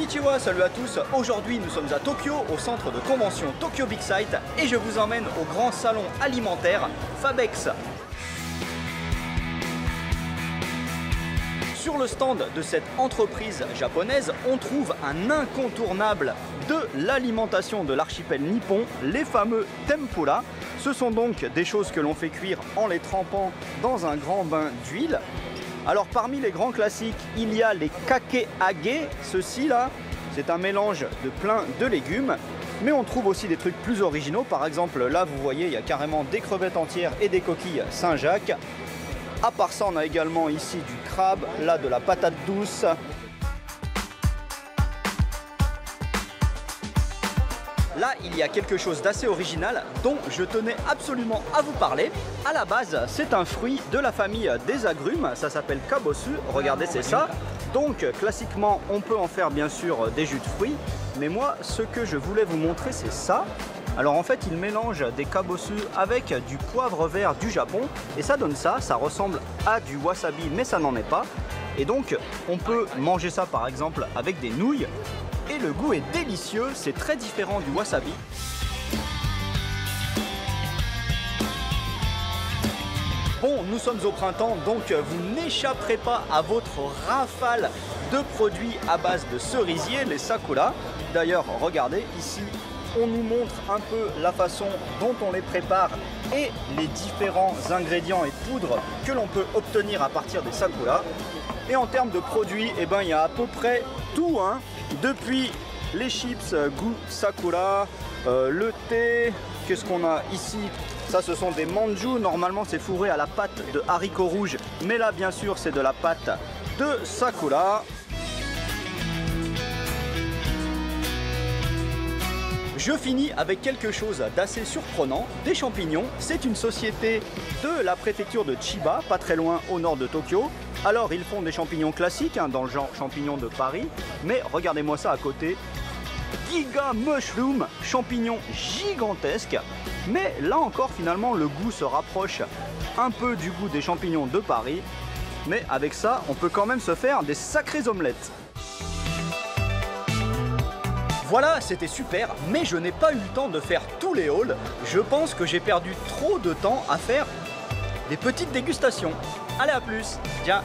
Konnichiwa, salut à tous. Aujourd'hui nous sommes à Tokyo, au centre de convention Tokyo Big Sight, et je vous emmène au grand salon alimentaire Fabex. Sur le stand de cette entreprise japonaise, on trouve un incontournable de l'alimentation de l'archipel nippon, les fameux tempura. Ce sont donc des choses que l'on fait cuire en les trempant dans un grand bain d'huile. Alors parmi les grands classiques, il y a les kakeage. Ceci là, c'est un mélange de plein de légumes. Mais on trouve aussi des trucs plus originaux. Par exemple, là vous voyez, il y a carrément des crevettes entières et des coquilles Saint-Jacques. À part ça, on a également ici du crabe, là de la patate douce. Là, il y a quelque chose d'assez original dont je tenais absolument à vous parler. À la base, c'est un fruit de la famille des agrumes, ça s'appelle kabosu, regardez c'est ça. Donc classiquement, on peut en faire bien sûr des jus de fruits, mais moi, ce que je voulais vous montrer, c'est ça. Alors en fait, il mélange des kabosu avec du poivre vert du Japon, et ça donne ça, ça ressemble à du wasabi, mais ça n'en est pas. Et donc, on peut manger ça par exemple avec des nouilles. Et le goût est délicieux, c'est très différent du wasabi. Bon, nous sommes au printemps, donc vous n'échapperez pas à votre rafale de produits à base de cerisier, les sakura. D'ailleurs, regardez, ici, on nous montre un peu la façon dont on les prépare et les différents ingrédients et poudres que l'on peut obtenir à partir des sakura. Et en termes de produits, eh ben, il y a à peu près tout, hein. Depuis les chips goût sakura, le thé, qu'est-ce qu'on a ici? Ça, ce sont des manju, normalement c'est fourré à la pâte de haricots rouges, mais là bien sûr c'est de la pâte de sakura. Je finis avec quelque chose d'assez surprenant, des champignons. C'est une société de la préfecture de Chiba, pas très loin au nord de Tokyo. Alors ils font des champignons classiques, hein, dans le genre champignons de Paris, mais regardez-moi ça à côté. Giga Mushroom, champignons gigantesques. Mais là encore finalement le goût se rapproche un peu du goût des champignons de Paris. Mais avec ça, on peut quand même se faire des sacrées omelettes. Voilà, c'était super, mais je n'ai pas eu le temps de faire tous les hauls. Je pense que j'ai perdu trop de temps à faire des petites dégustations. Allez, à plus. Ciao.